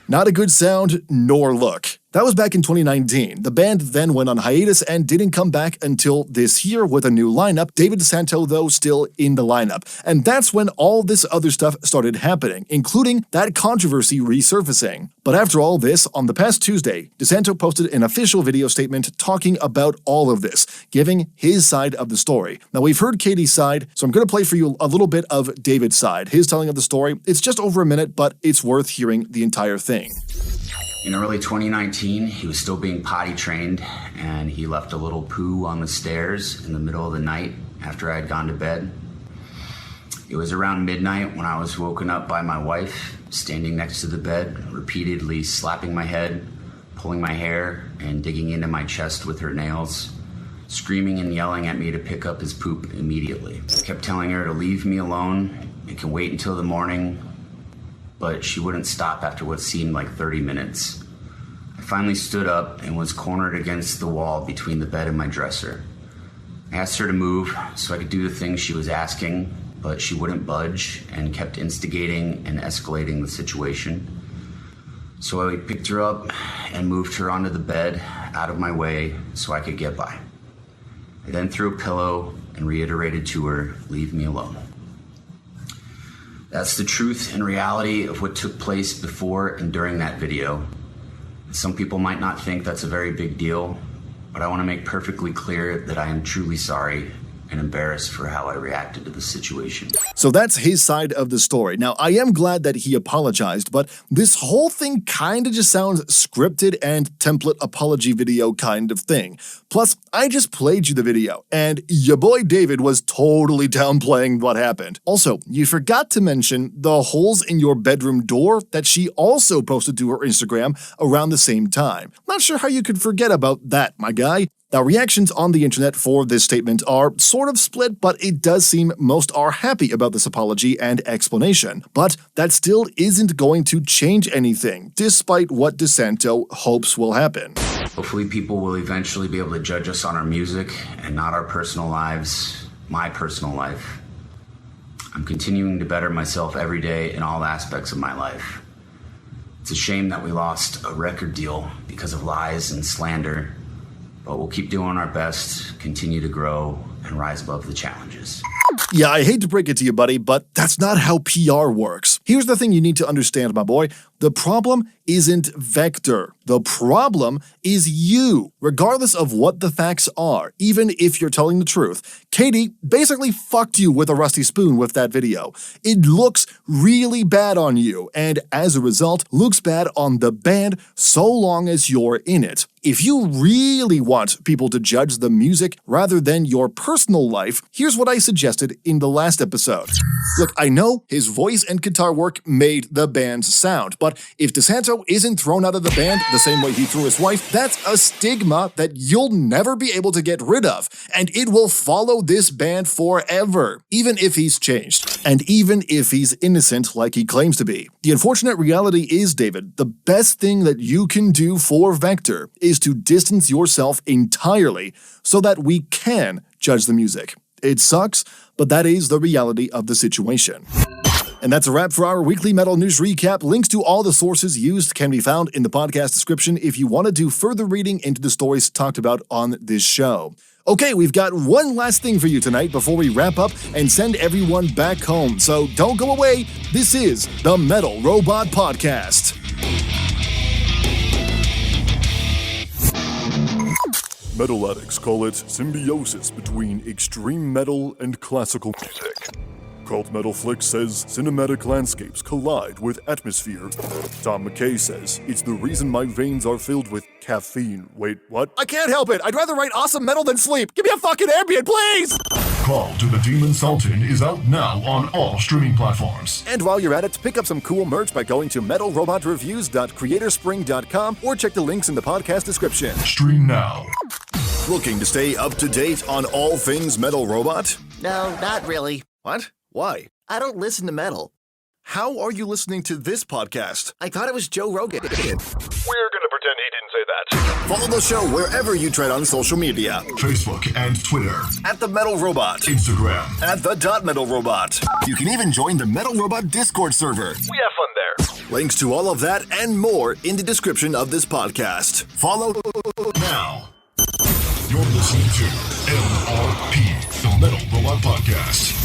Speaker 3: Not a good sound, nor look. That was back in 2019. The band then went on hiatus and didn't come back until this year with a new lineup, David DiSanto, though, still in the lineup. And that's when all this other stuff started happening, including that controversy resurfacing. But after all this, on the past Tuesday, DiSanto posted an official video statement talking about all of this, giving his side of the story. Now, we've heard Katie's side, so I'm going to play for you a little bit of David's side, his telling of the story. It's just over a minute, but it's worth hearing the entire thing.
Speaker 10: In early 2019, he was still being potty trained, and he left a little poo on the stairs in the middle of the night after I had gone to bed. It was around midnight when I was woken up by my wife, standing next to the bed, repeatedly slapping my head, pulling my hair, and digging into my chest with her nails, screaming and yelling at me to pick up his poop immediately. I kept telling her to leave me alone, it can wait until the morning, but she wouldn't stop after what seemed like 30 minutes. I finally stood up and was cornered against the wall between the bed and my dresser. I asked her to move so I could do the things she was asking, but she wouldn't budge and kept instigating and escalating the situation. So I picked her up and moved her onto the bed out of my way so I could get by. I then threw a pillow and reiterated to her, "Leave me alone." That's the truth and reality of what took place before and during that video. Some people might not think that's a very big deal, but I want to make perfectly clear that I am truly sorry and embarrassed for how I reacted to the situation.
Speaker 3: So that's his side of the story. Now, I am glad that he apologized, but this whole thing kind of just sounds scripted and template apology video kind of thing. Plus, I just played you the video, and your boy David was totally downplaying what happened. Also, you forgot to mention the holes in your bedroom door that she also posted to her Instagram around the same time. Not sure how you could forget about that, my guy. Now, reactions on the internet for this statement are sort of split, but it does seem most are happy about this apology and explanation. But that still isn't going to change anything, despite what DiSanto hopes will happen.
Speaker 10: Hopefully people will eventually be able to judge us on our music and not our personal lives, my personal life. I'm continuing to better myself every day in all aspects of my life. It's a shame that we lost a record deal because of lies and slander, but we'll keep doing our best, continue to grow, and rise above the challenges.
Speaker 3: Yeah, I hate to break it to you, buddy, but that's not how PR works. Here's the thing you need to understand, my boy. The problem isn't Vektor. The problem is you. Regardless of what the facts are, even if you're telling the truth, Katie basically fucked you with a rusty spoon with that video. It looks really bad on you, and as a result, looks bad on the band so long as you're in it. If you really want people to judge the music rather than your personal life, here's what I suggested in the last episode. Look, I know his voice and guitar work made the band's sound, but if DiSanto isn't thrown out of the band the same way he threw his wife, that's a stigma that you'll never be able to get rid of, and it will follow this band forever, even if he's changed, and even if he's innocent like he claims to be. The unfortunate reality is, David, the best thing that you can do for Vektor is to distance yourself entirely so that we can judge the music. It sucks, but that is the reality of the situation. And that's a wrap for our weekly metal news recap. Links to all the sources used can be found in the podcast description if you want to do further reading into the stories talked about on this show. Okay, we've got one last thing for you tonight before we wrap up and send everyone back home. So don't go away. This is the Metal Robot Podcast.
Speaker 7: Metal addicts call it symbiosis between extreme metal and classical music. Cult Metal Flick says cinematic landscapes collide with atmosphere. Tom McKay says it's the reason my veins are filled with caffeine. Wait, what?
Speaker 3: I can't help it. I'd rather write awesome metal than sleep. Give me a fucking ambient, please!
Speaker 7: Call to the Demon Sultan is out now on all streaming platforms.
Speaker 3: And while you're at it, pick up some cool merch by going to metalrobotreviews.creatorspring.com or check the links in the podcast description.
Speaker 7: Stream now.
Speaker 1: Looking to stay up to date on all things Metal Robot?
Speaker 12: No, not really.
Speaker 3: What? Why?
Speaker 12: I don't listen to metal.
Speaker 3: How are you listening to this podcast?
Speaker 12: I thought it was Joe Rogan.
Speaker 7: We're gonna pretend he didn't say that.
Speaker 1: Follow the show wherever you tread on social media.
Speaker 7: Facebook and Twitter.
Speaker 1: At The Metal Robot.
Speaker 7: Instagram.
Speaker 1: At The Metal Robot. You can even join the Metal Robot Discord server.
Speaker 7: We have fun there.
Speaker 1: Links to all of that and more in the description of this podcast. Follow
Speaker 7: now. You're listening to MRP, the Metal Robot Podcast.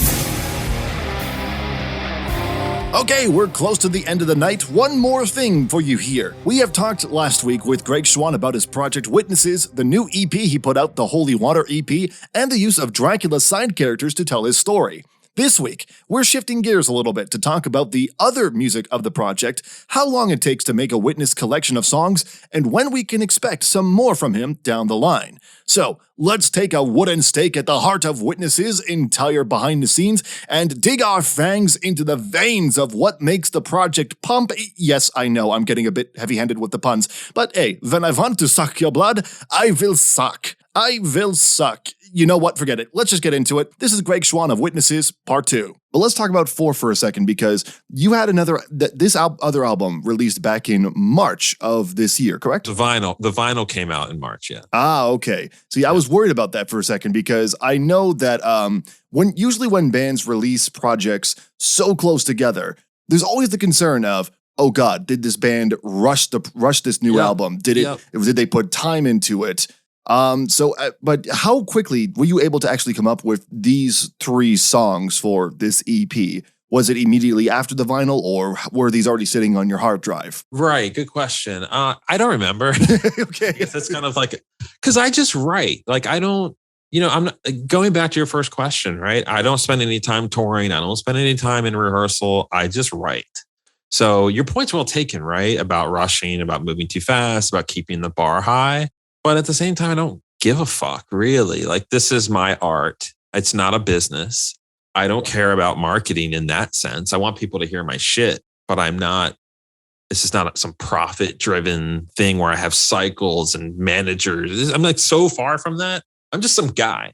Speaker 3: Okay, we're close to the end of the night. One more thing for you here. We have talked last week with Greg Schwann about his project Witnesses, the new EP he put out, the Holy Water EP, and the use of Dracula's side characters to tell his story. This week, we're shifting gears a little bit to talk about the other music of the project, how long it takes to make a Witness collection of songs, and when we can expect some more from him down the line. So, let's take a wooden stake at the heart of Witness's entire behind the scenes and dig our fangs into the veins of what makes the project pump. Yes, I know, I'm getting a bit heavy-handed with the puns, but hey, when I want to suck your blood, I will suck. I will suck you know what? Forget it. Let's just get into it. This is Greg Schwan of Witnesses, Part 2. But let's talk about 4 for a second, because you had other album released back in March of this year, correct?
Speaker 13: The vinyl came out in March, yeah.
Speaker 3: Ah, okay. See, I was worried about that for a second, because I know that when bands release projects so close together, there's always the concern of, oh God, did this band rush this new album? Did they put time into it? But how quickly were you able to actually come up with these 3 songs for this EP? Was it immediately after the vinyl, or were these already sitting on your hard drive?
Speaker 13: Right. Good question. I don't remember.
Speaker 3: Okay.
Speaker 13: That's kind of like, because I just write. Like, I don't, I'm not, going back to your first question, right? I don't spend any time touring. I don't spend any time in rehearsal. I just write. So your point's well taken, right? About rushing, about moving too fast, about keeping the bar high. But at the same time, I don't give a fuck, really. Like, this is my art. It's not a business. I don't care about marketing in that sense. I want people to hear my shit, but this is not some profit-driven thing where I have cycles and managers. I'm like so far from that. I'm just some guy,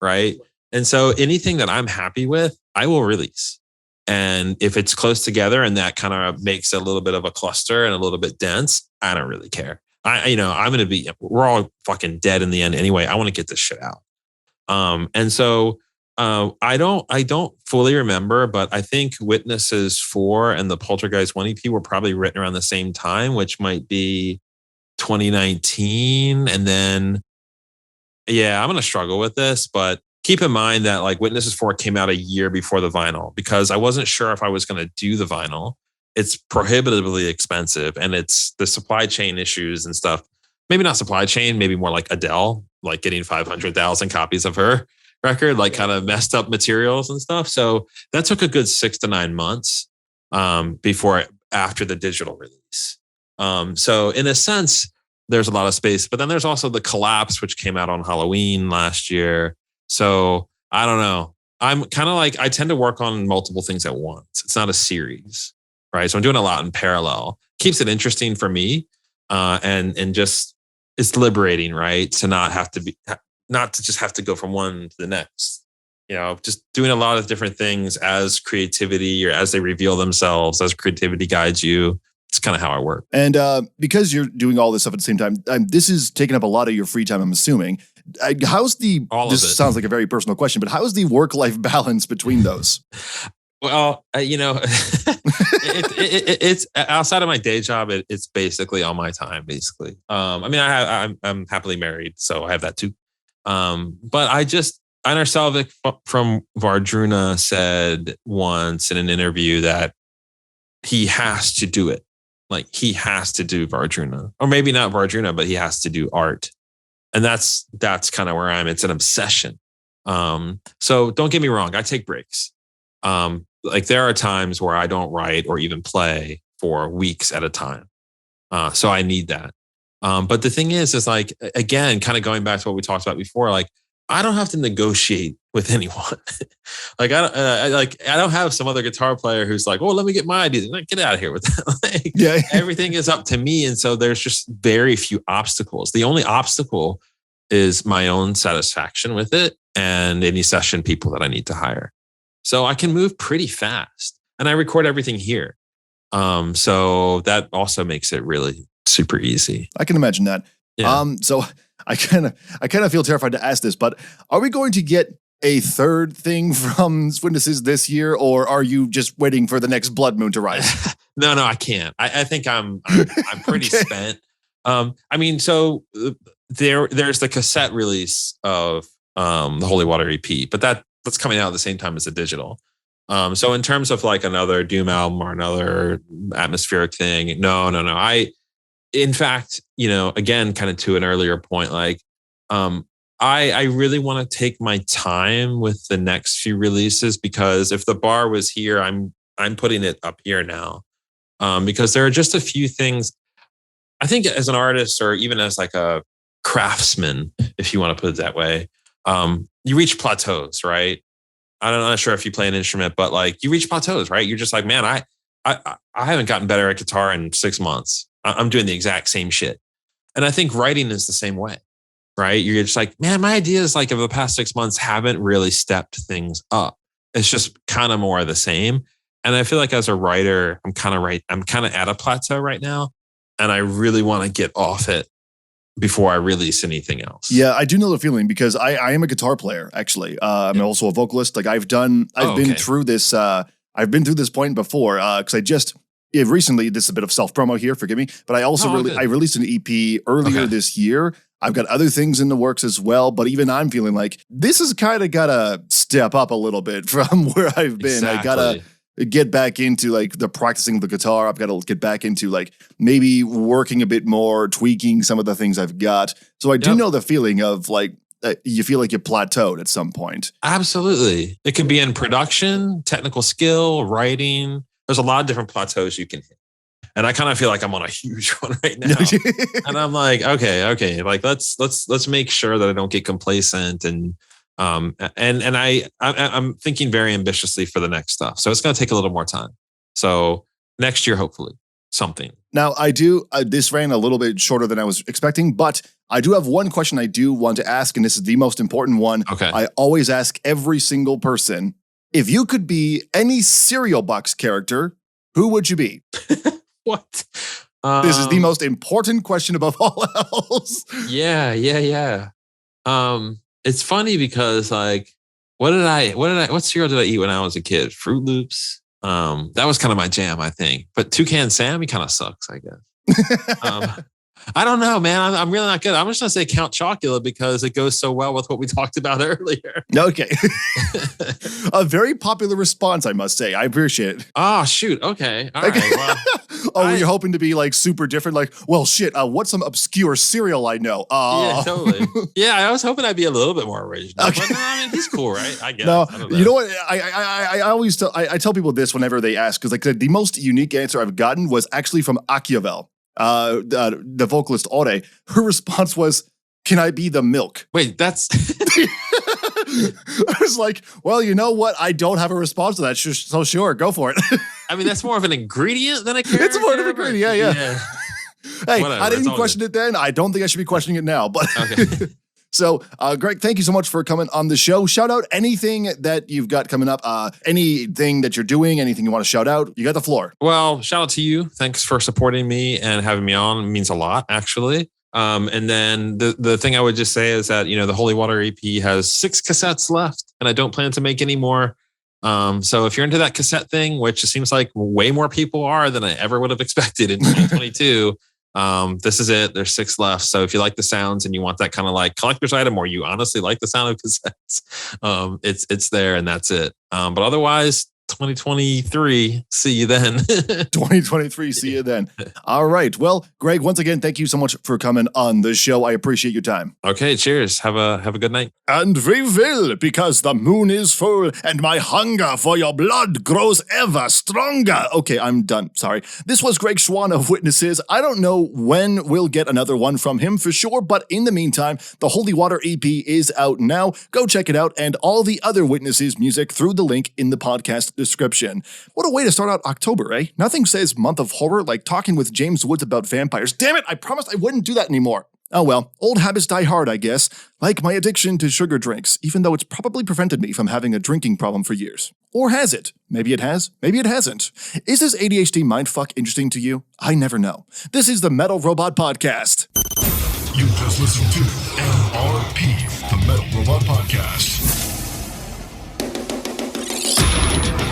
Speaker 13: right? And so anything that I'm happy with, I will release. And if it's close together and that kind of makes a little bit of a cluster and a little bit dense, I don't really care. We're all fucking dead in the end anyway. I want to get this shit out. And so I don't fully remember, but I think Witnesses 4 and the Poltergeist 1 EP were probably written around the same time, which might be 2019. And then, I'm going to struggle with this, but keep in mind that like Witnesses 4 came out a year before the vinyl, because I wasn't sure if I was going to do the vinyl. It's prohibitively expensive, and it's the supply chain issues and stuff. Maybe not supply chain, maybe more like Adele, like getting 500,000 copies of her record, like kind of messed up materials and stuff. So that took a good 6 to 9 months after the digital release. So in a sense, there's a lot of space, but then there's also the Collapse, which came out on Halloween last year. So I don't know. I'm kind of like, I tend to work on multiple things at once. It's not a series. Right. So I'm doing a lot in parallel. Keeps it interesting for me. And just it's liberating, right? To not to just have to go from one to the next. Just doing a lot of different things as creativity, or as they reveal themselves, as creativity guides you. It's kind of how I work.
Speaker 3: And because you're doing all this stuff at the same time, this is taking up a lot of your free time, I'm assuming. This sounds like a very personal question, but how's the work-life balance between those?
Speaker 13: Well, it's outside of my day job. It's basically all my time, basically. I'm happily married, so I have that too. But Einar Selvik from Vardruna said once in an interview that he has to do it. Like, he has to do Vardruna, or maybe not Vardruna, but he has to do art. And that's kind of where I'm. It's an obsession. So don't get me wrong. I take breaks. Like, there are times where I don't write or even play for weeks at a time. So I need that. But the thing is like, again, kind of going back to what we talked about before, like, I don't have to negotiate with anyone. Like, I don't have some other guitar player who's like, oh, let me get my ideas. Like, get out of here with that. Everything is up to me. And so there's just very few obstacles. The only obstacle is my own satisfaction with it and any session people that I need to hire. So I can move pretty fast, and I record everything here. So that also makes it really super easy.
Speaker 3: I can imagine that. Yeah. So I kind of feel terrified to ask this, but are we going to get a third thing from Witnesses this year, or are you just waiting for the next blood moon to rise?
Speaker 13: No, I can't. I think I'm pretty spent. So there's the cassette release of the Holy Water EP, but that's coming out at the same time as the digital. So in terms of like another Doom album or another atmospheric thing, no. In fact, again, kind of to an earlier point, like, I really want to take my time with the next few releases, because if the bar was here, I'm putting it up here now, because there are just a few things. I think as an artist, or even as like a craftsman, if you want to put it that way, you reach plateaus, right? I'm not sure if you play an instrument, but like, you reach plateaus, right? You're just like, man, I haven't gotten better at guitar in 6 months. I'm doing the exact same shit. And I think writing is the same way. right? You're just like, man, my ideas like over the past 6 months haven't really stepped things up. It's just kind of more of the same. And I feel like as a writer, I'm kind of at a plateau right now. And I really want to get off it before I release anything else.
Speaker 3: Yeah, I do know the feeling because I am a guitar player, actually. I'm also a vocalist. Like I've been through this. I've been through this point before because recently, this is a bit of self-promo here, forgive me, but I also I released an EP earlier this year. I've got other things in the works as well, but even I'm feeling like this has kind of got to step up a little bit from where I've been.
Speaker 13: Exactly.
Speaker 3: I got to get back into like the practicing of the guitar. I've got to get back into like maybe working a bit more, tweaking some of the things I've got. So I do know the feeling of like, you feel like you plateaued at some point.
Speaker 13: Absolutely. It could be in production, technical skill, writing. There's a lot of different plateaus you can hit. And I kind of feel like I'm on a huge one right now. And I'm like, okay. Like let's make sure that I don't get complacent and I'm thinking very ambitiously for the next stuff. So it's going to take a little more time. So next year, hopefully something.
Speaker 3: Now this ran a little bit shorter than I was expecting, but I do have one question I do want to ask. And this is the most important one.
Speaker 13: Okay.
Speaker 3: I always ask every single person, if you could be any cereal box character, who would you be?
Speaker 13: What?
Speaker 3: This is the most important question above all else.
Speaker 13: Yeah. It's funny because like, what cereal did I eat when I was a kid? Fruit Loops. That was kind of my jam, I think. But Toucan Sam, he kind of sucks, I guess. I don't know, man. I'm really not good. I'm just going to say Count Chocula because it goes so well with what we talked about earlier.
Speaker 3: Okay. A very popular response, I must say. I appreciate it.
Speaker 13: Oh, shoot. Okay. All right. Well,
Speaker 3: you're hoping to be like super different? Like, well, shit, what's some obscure cereal I know?
Speaker 13: Yeah, totally. Yeah, I was hoping I'd be a little bit more original.
Speaker 3: Okay.
Speaker 13: But no, I mean, he's cool, right? I guess.
Speaker 3: No,
Speaker 13: I don't know.
Speaker 3: you know what? I always tell people this whenever they ask, because like the most unique answer I've gotten was actually from Akiavel. The vocalist Ore, her response was, "Can I be the milk?"
Speaker 13: Wait, that's.
Speaker 3: I was like, well, you know what? I don't have a response to that. So sure, go for it.
Speaker 13: I mean, that's more of an ingredient than a character.
Speaker 3: It's more of an ingredient, yeah. Hey,
Speaker 13: Whatever,
Speaker 3: I didn't question it then. I don't think I should be questioning it now. But
Speaker 13: okay.
Speaker 3: So, Greg, thank you so much for coming on the show. Shout out anything that you've got coming up, anything that you're doing, anything you want to shout out. You got the floor.
Speaker 13: Well, shout out to you. Thanks for supporting me and having me on. It means a lot, actually. And then the thing I would just say is that, the Holy Water EP has 6 cassettes left and I don't plan to make any more. So if you're into that cassette thing, which it seems like way more people are than I ever would have expected in 2022, this is it. There's 6 left. So if you like the sounds and you want that kind of like collector's item, or you honestly like the sound of cassettes, it's there and that's it. But otherwise, 2023, see you then.
Speaker 3: 2023, see you then. All right. Well, Greg, once again, thank you so much for coming on the show. I appreciate your time.
Speaker 13: Okay, cheers. Have a good night.
Speaker 3: And we will, because the moon is full and my hunger for your blood grows ever stronger. Okay, I'm done. Sorry. This was Greg Schwan of Witnesses. I don't know when we'll get another one from him for sure, but in the meantime, the Holy Water EP is out now. Go check it out and all the other Witnesses music through the link in the podcast description. What a way to start out October, eh? Nothing says month of horror like talking with James Woods about vampires. Damn it, I promised I wouldn't do that anymore. Oh well, old habits die hard, I guess. Like my addiction to sugar drinks, even though it's probably prevented me from having a drinking problem for years. Or has it? Maybe it has, maybe it hasn't. Is this ADHD mindfuck interesting to you? I never know. This is the Metal Robot Podcast.
Speaker 7: You just listened to MRP, the Metal Robot Podcast.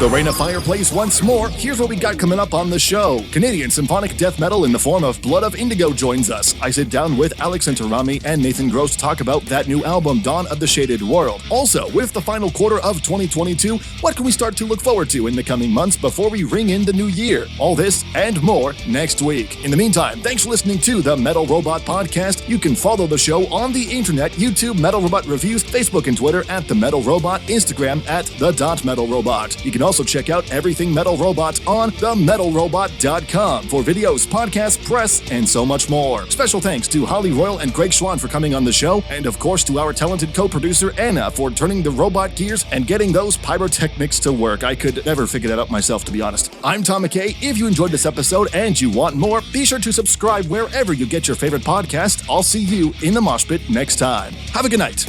Speaker 3: The Rain of Fire plays once more. Here's what we got coming up on the show. Canadian symphonic death metal in the form of Blood of Indigo joins us. I sit down with Alex Enterami and Nathan Gross to talk about that new album, Dawn of the Shaded World. Also, with the final quarter of 2022, what can we start to look forward to in the coming months before we ring in the new year? All this and more next week. In the meantime, thanks for listening to the Metal Robot Podcast. You can follow the show on the internet, YouTube, Metal Robot Reviews, Facebook and Twitter at The Metal Robot, Instagram at The.Metal Robot. You can Also check out Everything Metal Robot on themetalrobot.com for videos, podcasts, press, and so much more. Special thanks to Holly Royle and Greg Schwann for coming on the show, and of course to our talented co-producer Anna for turning the robot gears and getting those pyrotechnics to work. I could never figure that out myself, to be honest. I'm Tom McKay. If you enjoyed this episode and you want more, be sure to subscribe wherever you get your favorite podcast. I'll see you in the mosh pit next time. Have a good night.